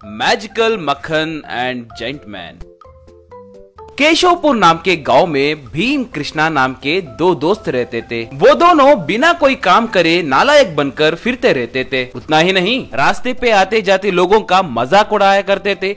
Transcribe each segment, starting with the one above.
Magical मक्खन and gentlemen. Keshavpur नाम के गांव में भीम कृष्णा नाम के दो दोस्त रहते थे। वो दोनों बिना कोई काम करे नालायक बनकर फिरते रहते थे। उतना ही नहीं, रास्ते पे आते जाते लोगों का मजाक उड़ाया करते थे।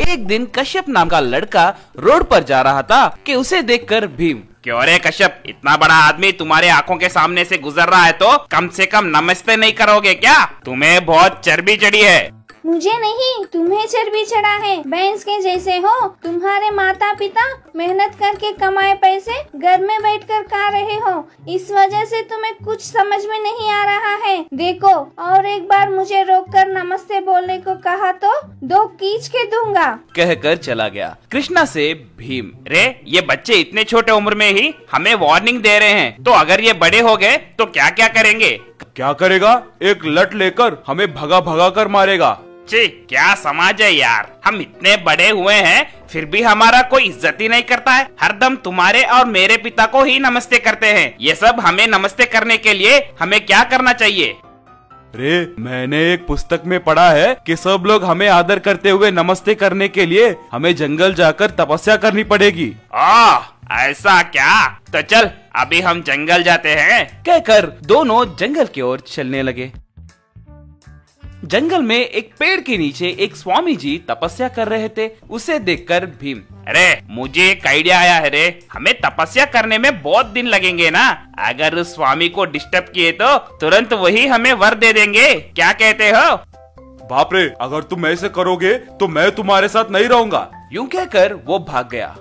एक दिन कश्यप नाम का लड़का रोड पर जा रहा था कि उसे देखकर भीम, क्यों रे कश्यप, इतना बड़ा आदमी तुम्हारे आंखों के सामने से गुजर रहा है तो कम से कम नमस्ते नहीं करोगे क्या? तुम्हें बहुत चर्बी चढ़ी है। मुझे नहीं, तुम्हें चर्बी चढ़ा है। भैंस के जैसे हो। तुम्हारे माता पिता मेहनत करके कमाए पैसे घर में बैठकर खा रहे हो, इस वजह से तुम्हें कुछ समझ में नहीं आ रहा है। देखो, और एक बार मुझे रोककर नमस्ते बोलने को कहा तो दो कीच के दूंगा, कहकर चला गया। कृष्णा से भीम, रे ये बच्चे इतने छोटे उम्र में ही हमें वार्निंग दे रहे हैं, तो अगर ये बड़े हो गए तो क्या क्या करेंगे? क्या करेगा? एक लठ लेकर हमें भगा भगा कर मारेगा। ची, क्या समाज है यार। हम इतने बड़े हुए हैं फिर भी हमारा कोई इज्जत ही नहीं करता है। हरदम तुम्हारे और मेरे पिता को ही नमस्ते करते हैं। ये सब हमें नमस्ते करने के लिए हमें क्या करना चाहिए? रे, मैंने एक पुस्तक में पढ़ा है कि सब लोग हमें आदर करते हुए नमस्ते करने के लिए हमें जंगल जाकर तपस्या करनी पड़ेगी। ऐसा क्या? तो चल अभी हम जंगल जाते हैं, कहकर दोनों जंगल की ओर चलने लगे। जंगल में एक पेड़ के नीचे एक स्वामी जी तपस्या कर रहे थे। उसे देखकर भीम, अरे मुझे एक आइडिया आया है रे। हमें तपस्या करने में बहुत दिन लगेंगे ना, अगर उस स्वामी को डिस्टर्ब किए तो तुरंत वही हमें वर दे देंगे। क्या कहते हो? बाप रे, अगर तुम ऐसे करोगे तो मैं तुम्हारे साथ नहीं रहूंगा। यूं कहकर वो भाग गया।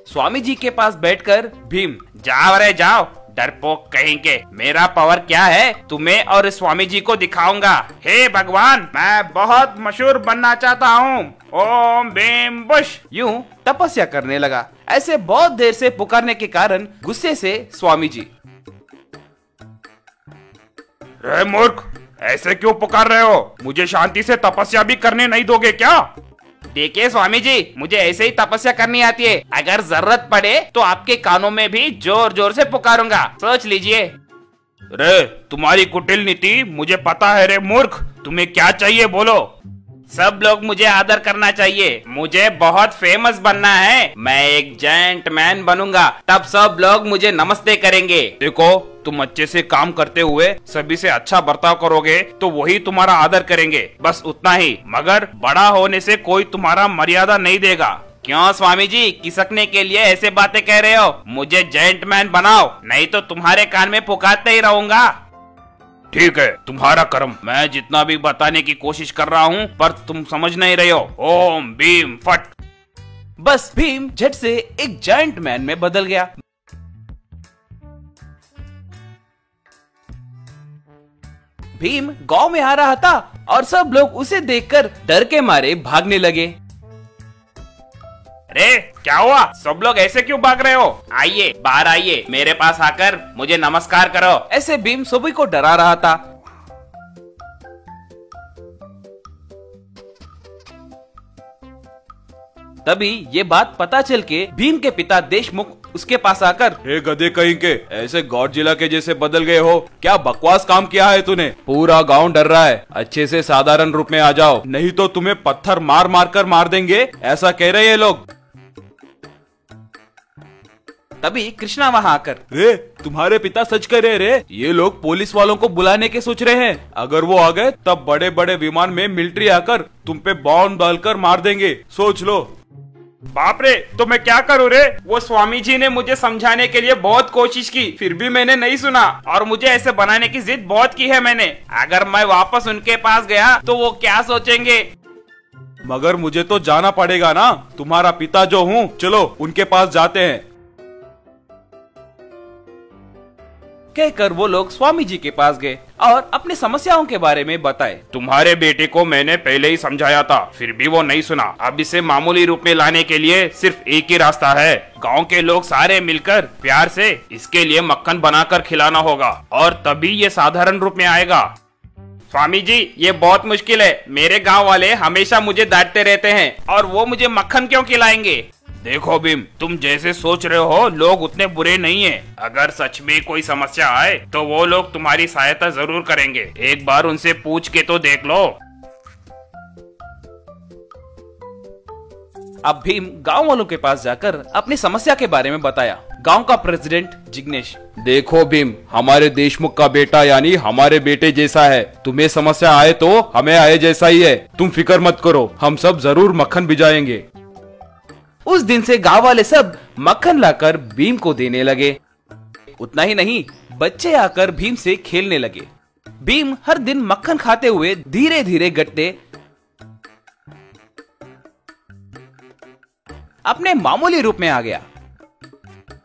स्वामी जी के पास बैठकर भीम, जाओ रे जाओ, डरपोक कहीं के। मेरा पावर क्या है तुम्हें और स्वामी जी को दिखाऊंगा। हे भगवान, मैं बहुत मशहूर बनना चाहता हूँ। ओम भीम बुश। यूं तपस्या करने लगा। ऐसे बहुत देर से पुकारने के कारण गुस्से से स्वामी जी, रे मूर्ख, ऐसे क्यों पुकार रहे हो? मुझे शांति से तपस्या भी करने नहीं दोगे क्या? देखिए स्वामी जी, मुझे ऐसे ही तपस्या करनी आती है। अगर जरूरत पड़े तो आपके कानों में भी जोर जोर से पुकारूंगा, सोच लीजिए। रे, तुम्हारी कुटिल नीति मुझे पता है रे मूर्ख। तुम्हें क्या चाहिए बोलो। सब लोग मुझे आदर करना चाहिए। मुझे बहुत फेमस बनना है। मैं एक जेंटमैन बनूंगा, तब सब लोग मुझे नमस्ते करेंगे। देखो, तुम अच्छे से काम करते हुए सभी से अच्छा बर्ताव करोगे तो वही तुम्हारा आदर करेंगे, बस उतना ही। मगर बड़ा होने से कोई तुम्हारा मर्यादा नहीं देगा। क्यों स्वामी जी, किसकने के लिए ऐसे बातें कह रहे हो? मुझे जेंटमैन बनाओ, नहीं तो तुम्हारे कान में पुकारते ही रहूंगा। ठीक है, तुम्हारा कर्म। मैं जितना भी बताने की कोशिश कर रहा हूँ पर तुम समझ नहीं रहे हो। ओम भीम फट। बस भीम झट से एक जायंट मैन में बदल गया। भीम गांव में आ रहा था और सब लोग उसे देखकर डर के मारे भागने लगे। अरे क्या हुआ? सब लोग ऐसे क्यों भाग रहे हो? आइए, बाहर आइए, मेरे पास आकर मुझे नमस्कार करो। ऐसे भीम सभी को डरा रहा था। तभी ये बात पता चल के भीम के पिता देशमुख उसके पास आकर, हे गधे कहीं के, ऐसे गॉडजिला के जैसे बदल गए हो? क्या बकवास काम किया है तूने? पूरा गांव डर रहा है। अच्छे से साधारण रूप में आ जाओ, नहीं तो तुम्हें पत्थर मार मार कर मार देंगे, ऐसा कह रहे हैं लोग। तभी कृष्णा वहां आकर, रे, तुम्हारे पिता सच कह रहे रे। ये लोग पुलिस वालों को बुलाने के सोच रहे हैं। अगर वो आ गए तब बड़े बड़े विमान में मिलिट्री आकर तुम पे बॉम्ब डालकर मार देंगे, सोच लो। बाप रे, तो मैं क्या करूँ रे? वो स्वामी जी ने मुझे समझाने के लिए बहुत कोशिश की, फिर भी मैंने नहीं सुना और मुझे ऐसे बनाने की जिद बहुत की है मैंने। अगर मैं वापस उनके पास गया तो वो क्या सोचेंगे? मगर मुझे तो जाना पड़ेगा ना, तुम्हारा पिता जो हूँ। चलो उनके पास जाते हैं। कहकर वो लोग स्वामी जी के पास गए और अपनी समस्याओं के बारे में बताए। तुम्हारे बेटे को मैंने पहले ही समझाया था, फिर भी वो नहीं सुना। अब इसे मामूली रूप में लाने के लिए सिर्फ एक ही रास्ता है। गांव के लोग सारे मिलकर प्यार से इसके लिए मक्खन बनाकर खिलाना होगा और तभी ये साधारण रूप में आएगा। स्वामी जी, ये बहुत मुश्किल है। मेरे गाँव वाले हमेशा मुझे डांटते रहते हैं और वो मुझे मक्खन क्यों खिलाएंगे? देखो भीम, तुम जैसे सोच रहे हो लोग उतने बुरे नहीं है। अगर सच में कोई समस्या आए तो वो लोग तुम्हारी सहायता जरूर करेंगे। एक बार उनसे पूछ के तो देख लो। अब भीम गांव वालों के पास जाकर अपनी समस्या के बारे में बताया। गांव का प्रेसिडेंट जिग्नेश, देखो भीम, हमारे देशमुख का बेटा यानी हमारे बेटे जैसा है। तुम्हें समस्या आए तो हमें आए जैसा ही है। तुम फिक्र मत करो, हम सब जरूर मक्खन भिजाएंगे। उस दिन से गांव वाले सब मक्खन लाकर भीम को देने लगे। उतना ही नहीं, बच्चे आकर भीम से खेलने लगे। भीम हर दिन मक्खन खाते हुए धीरे धीरे गट्टे अपने मामूली रूप में आ गया।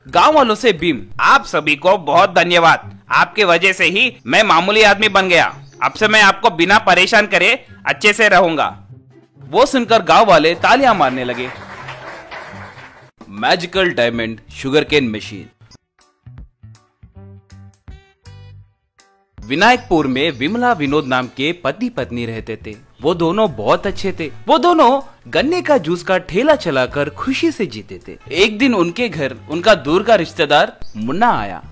गांव वालों से भीम, आप सभी को बहुत धन्यवाद। आपके वजह से ही मैं मामूली आदमी बन गया। अब से मैं आपको बिना परेशान करे अच्छे से रहूंगा। वो सुनकर गांव वाले तालियां मारने लगे। Magical diamond sugarcane machine. Vinayakpur में विमला विनोद नाम के पति पत्नी रहते थे। वो दोनों बहुत अच्छे थे। वो दोनों गन्ने का जूस का ठेला चलाकर खुशी से जीते थे। एक दिन उनके घर उनका दूर का रिश्तेदार मुन्ना आया।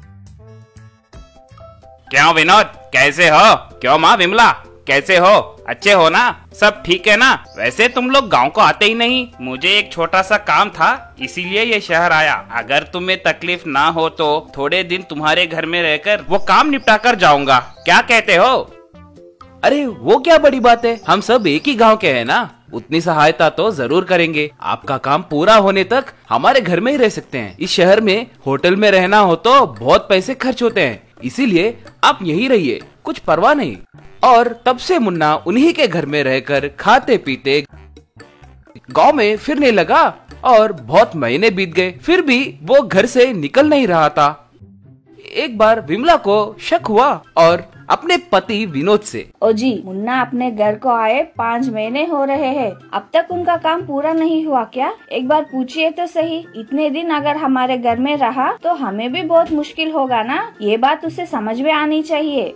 क्यों विनोद, कैसे हो? क्यों माँ विमला, कैसे हो? अच्छे हो ना? सब ठीक है ना? वैसे तुम लोग गांव को आते ही नहीं। मुझे एक छोटा सा काम था, इसीलिए ये शहर आया। अगर तुम्हें तकलीफ ना हो तो थोड़े दिन तुम्हारे घर में रहकर वो काम निपटा कर जाऊंगा। क्या कहते हो? अरे वो क्या बड़ी बात है, हम सब एक ही गांव के हैं ना। उतनी सहायता तो जरूर करेंगे। आपका काम पूरा होने तक हमारे घर में ही रह सकते हैं। इस शहर में होटल में रहना हो तो बहुत पैसे खर्च होते हैं, इसीलिए आप यहीं रहिए, कुछ परवाह नहीं। और तब से मुन्ना उन्हीं के घर में रहकर खाते पीते गांव में फिरने लगा। और बहुत महीने बीत गए, फिर भी वो घर से निकल नहीं रहा था। एक बार विमला को शक हुआ और अपने पति विनोद से, ओ जी, मुन्ना अपने घर को आए 5 महीने हो रहे हैं, अब तक उनका काम पूरा नहीं हुआ क्या? एक बार पूछिए तो सही। इतने दिन अगर हमारे घर में रहा तो हमें भी बहुत मुश्किल होगा ना। ये बात उसे समझ में आनी चाहिए।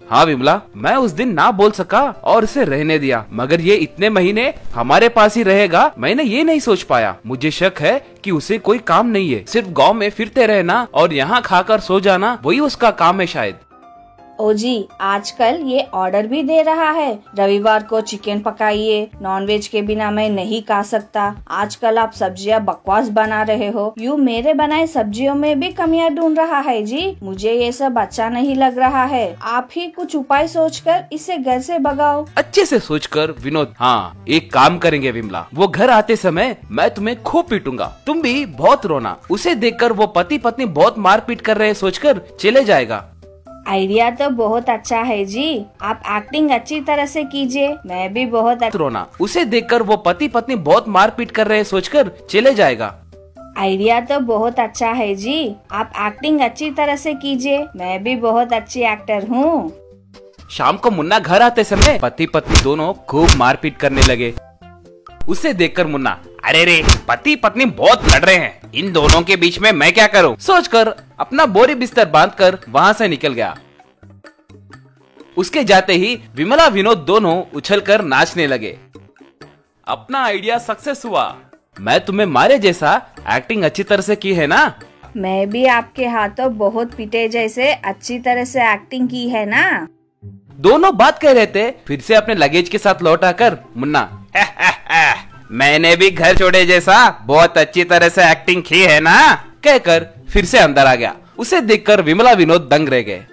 हाँ विमला, मैं उस दिन ना बोल सका और उसे रहने दिया, मगर ये इतने महीने हमारे पास ही रहेगा, मैंने ये नहीं सोच पाया। मुझे शक है कि उसे कोई काम नहीं है, सिर्फ गांव में फिरते रहना और यहाँ खाकर सो जाना, वही उसका काम है शायद। ओ जी, आजकल ये ऑर्डर भी दे रहा है, रविवार को चिकन पकाइए, नॉनवेज के बिना मैं नहीं खा सकता। आजकल आप सब्जियां बकवास बना रहे हो, यूँ मेरे बनाए सब्जियों में भी कमियां ढूंढ रहा है जी। मुझे ये सब अच्छा नहीं लग रहा है। आप ही कुछ उपाय सोचकर इसे घर से भगाओ। अच्छे से सोचकर विनोद, हाँ एक काम करेंगे विमला, वो घर आते समय मैं तुम्हें खूब पीटूंगा, तुम भी बहुत रोना। उसे देखकर वो पति पत्नी बहुत मारपीट कर रहे सोचकर चले जाएगा। आइडिया तो बहुत अच्छा है जी, आप एक्टिंग अच्छी तरह से कीजिए, मैं भी बहुत रोना। उसे देखकर वो पति पत्नी बहुत मारपीट कर रहे सोचकर चले जाएगा। आइडिया तो बहुत अच्छा है जी, आप एक्टिंग अच्छी तरह से कीजिए, मैं भी बहुत अच्छी एक्टर हूँ। शाम को मुन्ना घर आते समय पति पत्नी दोनों खूब मारपीट करने लगे। उसे देखकर मुन्ना, अरे रे, पति पत्नी बहुत लड़ रहे हैं, इन दोनों के बीच में मैं क्या करूं? सोचकर अपना बोरी बिस्तर बांधकर वहां से निकल गया। उसके जाते ही विमला विनोद दोनों उछलकर नाचने लगे। अपना आइडिया सक्सेस हुआ। मैं तुम्हें मारे जैसा एक्टिंग अच्छी तरह से की है ना? मैं भी आपके हाथों बहुत पीटे जैसे अच्छी तरह से एक्टिंग की है ना? दोनों बात कह रहे थे, फिर से अपने लगेज के साथ लौट आकर मुन्ना, मैंने भी घर छोड़े जैसा बहुत अच्छी तरह से एक्टिंग की है ना, कहकर फिर से अंदर आ गया। उसे देखकर विमला विनोद दंग रह गए।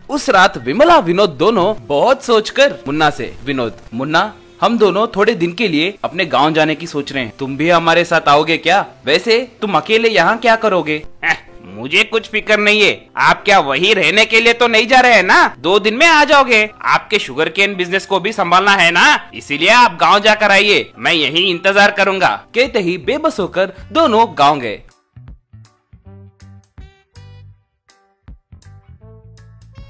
उस रात विमला विनोद दोनों बहुत सोचकर मुन्ना से, विनोद, मुन्ना हम दोनों थोड़े दिन के लिए अपने गांव जाने की सोच रहे हैं, तुम भी हमारे साथ आओगे क्या? वैसे तुम अकेले यहाँ क्या करोगे? मुझे कुछ फिक्र नहीं है। आप क्या वही रहने के लिए तो नहीं जा रहे हैं ना? 2 दिन में आ जाओगे। आपके शुगर केन बिजनेस को भी संभालना है ना, इसीलिए आप गांव जाकर आइए, मैं यही इंतजार करूंगा। कहते ही बेबस होकर दोनों गांव गए।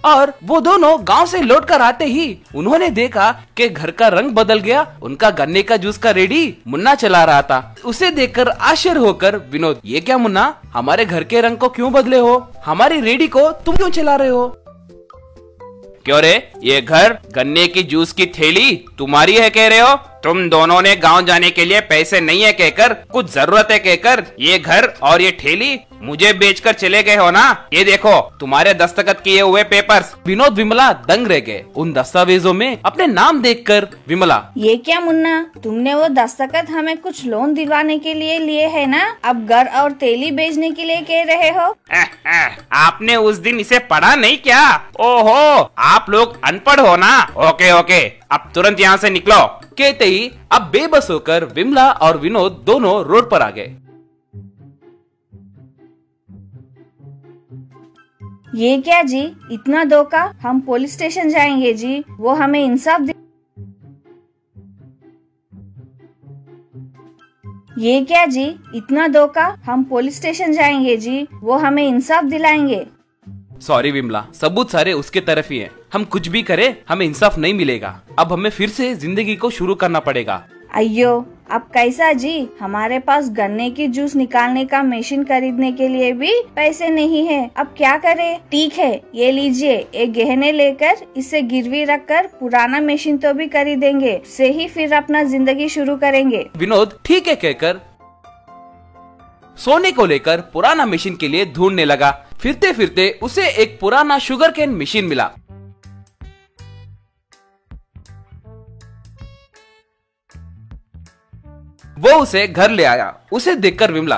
और वो दोनों गांव से लौटकर आते ही उन्होंने देखा कि घर का रंग बदल गया। उनका गन्ने का जूस का रेडी मुन्ना चला रहा था। उसे देखकर आश्चर्य होकर विनोद, ये क्या मुन्ना, हमारे घर के रंग को क्यों बदले हो? हमारी रेडी को तुम क्यों चला रहे हो? क्यों रे, ये घर, गन्ने की जूस की थैली तुम्हारी है कह रहे हो? तुम दोनों ने गांव जाने के लिए पैसे नहीं है कहकर, कुछ जरूरत है कहकर ये घर और ये ठेली मुझे बेचकर चले गए हो ना। ये देखो तुम्हारे दस्तखत किए हुए पेपर्स। विनोद विमला दंग रह गए उन दस्तावेजों में अपने नाम देखकर। विमला, ये क्या मुन्ना, तुमने वो दस्तखत हमें कुछ लोन दिलवाने के लिए लिए है ना, अब घर और तेली बेचने के लिए कह रहे हो? आपने उस दिन इसे पढ़ा नहीं क्या? ओहो, आप लोग अनपढ़ हो ना। ओके ओके, अब तुरंत यहाँ से निकलो। कहते ही अब बेबस होकर विमला और विनोद दोनों रोड पर आ गए। ये क्या जी, इतना धोखा? हम पुलिस स्टेशन जाएंगे जी, वो हमें इंसाफ दे। ये क्या जी, इतना धोखा? हम पुलिस स्टेशन जाएंगे जी, वो हमें इंसाफ दिलाएंगे। सॉरी विमला, सबूत सारे उसके तरफ ही हैं। हम कुछ भी करें हमें इंसाफ नहीं मिलेगा। अब हमें फिर से जिंदगी को शुरू करना पड़ेगा। अयो, अब कैसा जी? हमारे पास गन्ने की जूस निकालने का मशीन खरीदने के लिए भी पैसे नहीं है, अब क्या करें? ठीक है, ये लीजिए, एक गहने लेकर इसे गिरवी रखकर पुराना मशीन तो भी खरीदेंगे, से ही फिर अपना जिंदगी शुरू करेंगे। विनोद ठीक है कहकर सोने को लेकर पुराना मशीन के लिए ढूंढने लगा। फिरते फिरते उसे एक पुराना शुगर केन मशीन मिला। वो उसे घर ले आया। उसे देखकर विमला,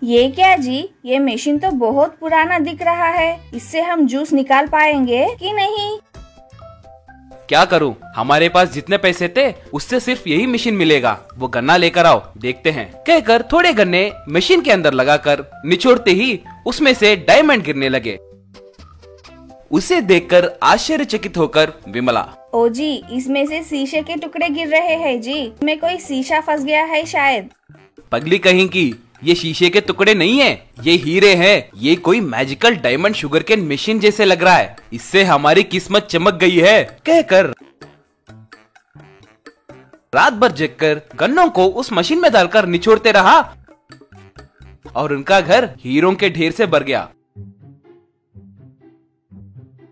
ये क्या जी, ये मशीन तो बहुत पुराना दिख रहा है, इससे हम जूस निकाल पाएंगे कि नहीं? क्या करूं, हमारे पास जितने पैसे थे उससे सिर्फ यही मशीन मिलेगा। वो गन्ना लेकर आओ, देखते हैं। कहकर थोड़े गन्ने मशीन के अंदर लगाकर निचोड़ते ही उसमें से डायमंड गिरने लगे। उसे देखकर आश्चर्यचकित होकर विमला, ओ जी, इसमें से शीशे के टुकड़े गिर रहे हैं जी, इसमें कोई शीशा फंस गया है शायद। पगली कहीं की, ये शीशे के टुकड़े नहीं है, ये हीरे हैं। ये कोई magical diamond sugarcane machine जैसे लग रहा है, इससे हमारी किस्मत चमक गई है। कहकर रात भर जगकर गन्नों को उस मशीन में डालकर निचोड़ते रहा और उनका घर हीरों के ढेर से भर गया।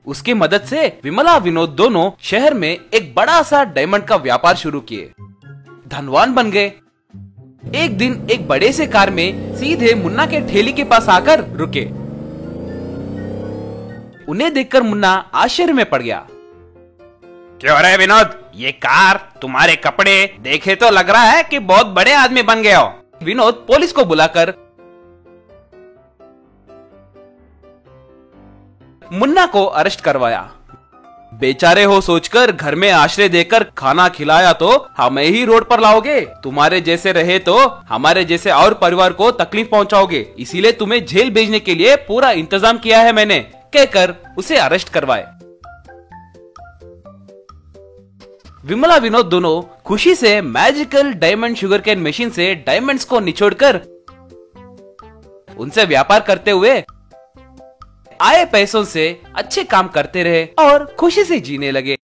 उसकी मदद से विमला विनोद दोनों शहर में एक बड़ा सा डायमंड का व्यापार शुरू किए, धनवान बन गए। एक दिन एक बड़े से कार में सीधे मुन्ना के ठेली के पास आकर रुके। उन्हें देखकर मुन्ना आश्चर्य में पड़ गया। क्यों रे विनोद, ये कार, तुम्हारे कपड़े देखे तो लग रहा है कि बहुत बड़े आदमी बन गए हो। विनोद पुलिस को बुलाकर मुन्ना को अरेस्ट करवाया। बेचारे हो सोचकर घर में आश्रय देकर खाना खिलाया तो हमें ही रोड पर लाओगे। तुम्हारे जैसे रहे तो हमारे जैसे और परिवार को तकलीफ पहुंचाओगे, इसीलिए तुम्हें जेल भेजने के लिए पूरा इंतजाम किया है मैंने। कहकर उसे अरेस्ट करवाए। विमला विनोद दोनों खुशी से magical diamond sugarcane machine से डायमंड्स को निचोड़कर उनसे व्यापार करते हुए आए पैसों से अच्छे काम करते रहे और खुशी से जीने लगे।